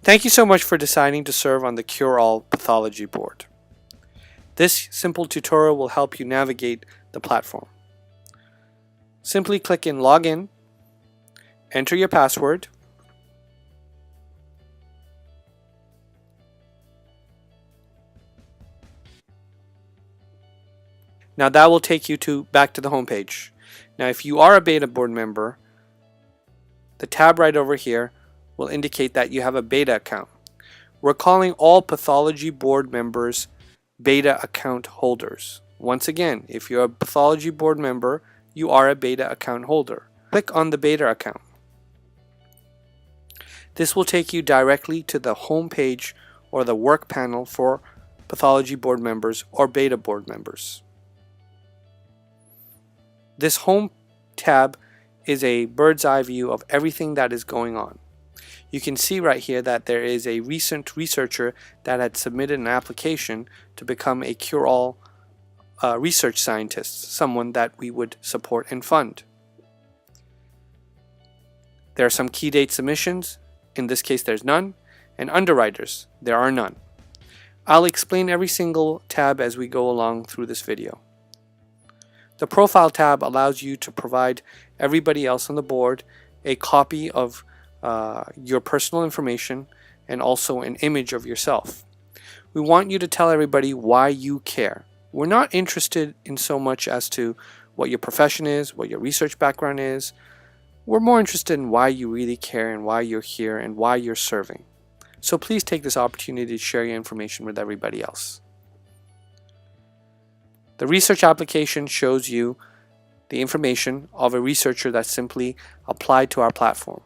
Thank you so much for deciding to serve on the CureAll Pathology board. This simple tutorial will help you navigate the platform. Simply click in Login, enter your password, now that will take you back to the home page. Now if you are a beta board member, the tab right over here will indicate that you have a beta account. We're calling all Pathology board members beta account holders. Once again, if you're a Pathology board member, you are a beta account holder. Click on the beta account. This will take you directly to the home page or the work panel for Pathology board members or beta board members. This home tab is a bird's eye view of everything that is going on. You can see right here that there is a recent researcher that had submitted an application to become a CureAll research scientist, someone that we would support and fund. There are some key date submissions, in this case there's none, and underwriters, there are none. I'll explain every single tab as we go along through this video. The Profile tab allows you to provide everybody else on the board a copy of your personal information and also an image of yourself. We want you to tell everybody why you care. We're not interested in so much as to what your profession is, what your research background is. We're more interested in why you really care and why you're here and why you're serving. So please take this opportunity to share your information with everybody else. The research application shows you the information of a researcher that simply applied to our platform.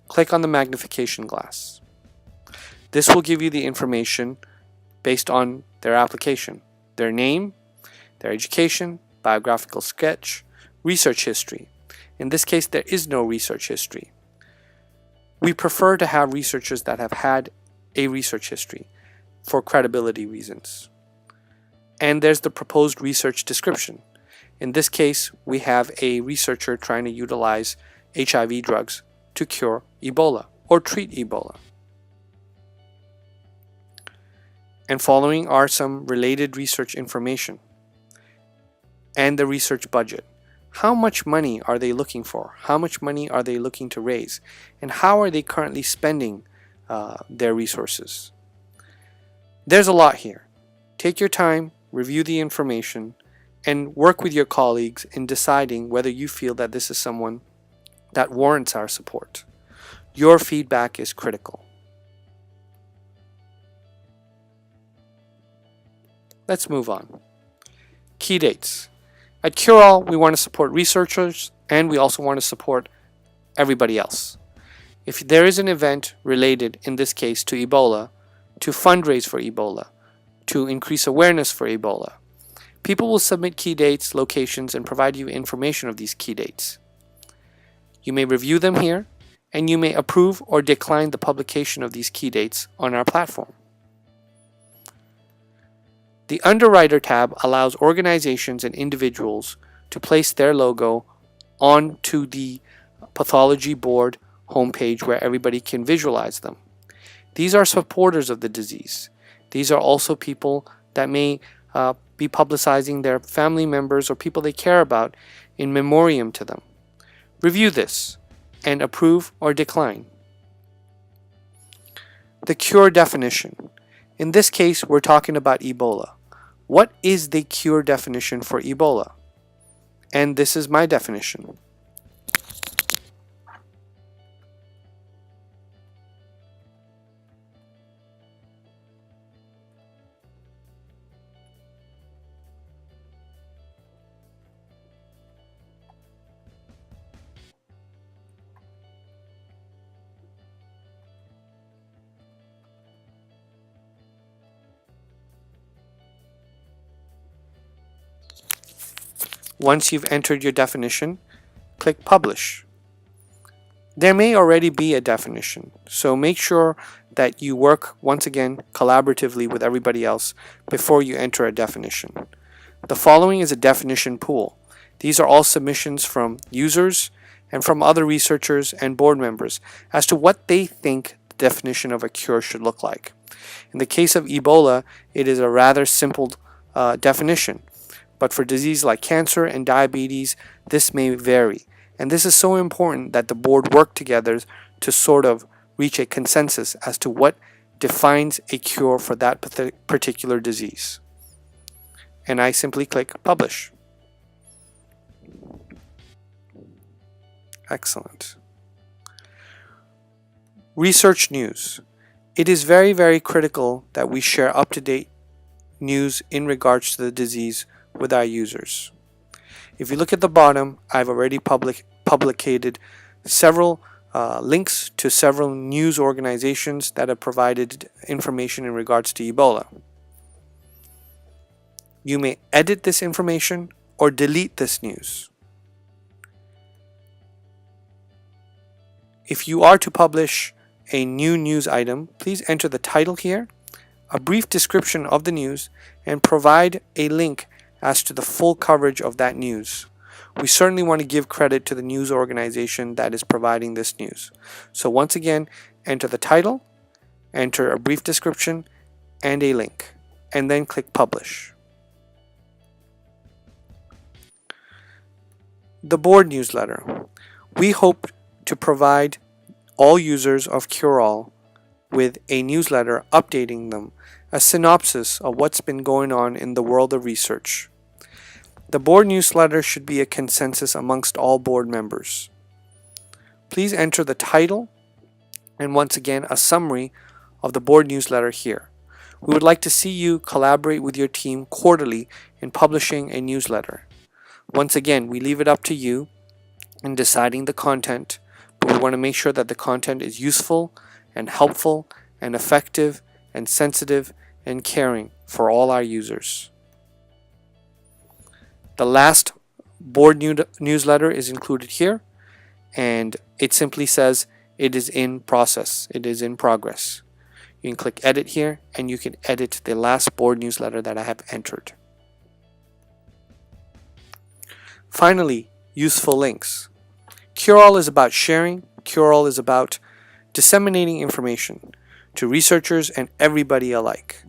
Click on the magnification glass. This will give you the information based on their application, their name, their education, biographical sketch, research history. In this case, there is no research history. We prefer to have researchers that have had a research history for credibility reasons. And there's the proposed research description. In this case, we have a researcher trying to utilize HIV drugs to cure Ebola or treat Ebola. And following are some related research information and the research budget. How much money are they looking for? How much money are they looking to raise? And how are they currently spending their resources? There's a lot here. Take your time, review the information, and work with your colleagues in deciding whether you feel that this is someone that warrants our support. Your feedback is critical. Let's move on. Key dates. At CureAll, we want to support researchers and we also want to support everybody else. If there is an event related, in this case, to Ebola, to fundraise for Ebola, to increase awareness for Ebola, people will submit key dates, locations, and provide you information of these key dates. You may review them here, and you may approve or decline the publication of these key dates on our platform. The Underwriter tab allows organizations and individuals to place their logo onto the Pathology board homepage where everybody can visualize them. These are supporters of the disease. These are also people that may be publicizing their family members or people they care about in memoriam to them. Review this and approve or decline. The cure definition. In this case, we're talking about Ebola. What is the cure definition for Ebola? And this is my definition. Once you've entered your definition, click Publish. There may already be a definition, so make sure that you work, once again, collaboratively with everybody else before you enter a definition. The following is a definition pool. These are all submissions from users and from other researchers and board members as to what they think the definition of a cure should look like. In the case of Ebola, it is a rather simple definition, but for diseases like cancer and diabetes, this may vary. And this is so important that the board work together to sort of reach a consensus as to what defines a cure for that particular disease. And I simply click Publish. Excellent. Research news. It is very, very critical that we share up-to-date news in regards to the disease with our users. If you look at the bottom, I've already publicated several links to several news organizations that have provided information in regards to Ebola. You may edit this information or delete this news. If you are to publish a new news item, please enter the title here, a brief description of the news, and provide a link as to the full coverage of that news. We certainly want to give credit to the news organization that is providing this news. So once again, enter the title, enter a brief description, and a link, and then click Publish. The board newsletter. We hope to provide all users of CureAll with a newsletter updating them, a synopsis of what's been going on in the world of research. The board newsletter should be a consensus amongst all board members. Please enter the title and once again a summary of the board newsletter here. We would like to see you collaborate with your team quarterly in publishing a newsletter. Once again, we leave it up to you in deciding the content, but we want to make sure that the content is useful and helpful and effective and sensitive and caring for all our users. The last board newsletter is included here, and it simply says it is in process, it is in progress. You can click edit here and you can edit the last board newsletter that I have entered. Finally, useful links. CureAll is about sharing. CureAll is about disseminating information to researchers and everybody alike.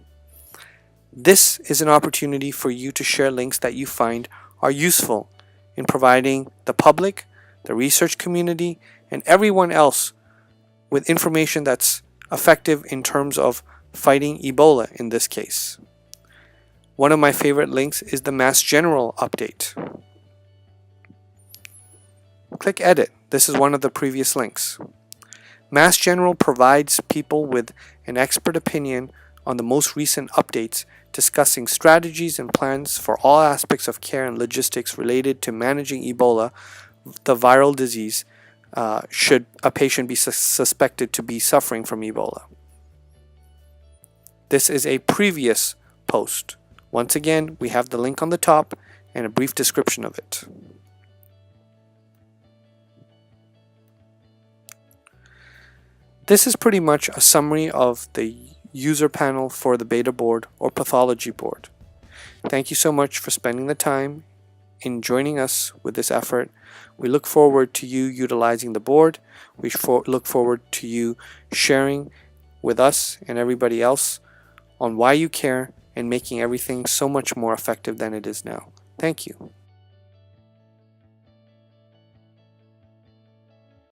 This is an opportunity for you to share links that you find are useful in providing the public, the research community, and everyone else with information that's effective in terms of fighting Ebola in this case. One of my favorite links is the Mass General update. Click Edit. This is one of the previous links. Mass General provides people with an expert opinion on the most recent updates, discussing strategies and plans for all aspects of care and logistics related to managing Ebola, the viral disease, should a patient be suspected to be suffering from Ebola. This is a previous post. Once again, we have the link on the top and a brief description of it. This is pretty much a summary of the user panel for the beta board or pathology board. Thank you so much for spending the time in joining us with this effort. We look forward to you utilizing the board. We look forward to you sharing with us and everybody else on why you care and making everything so much more effective than it is now. Thank you.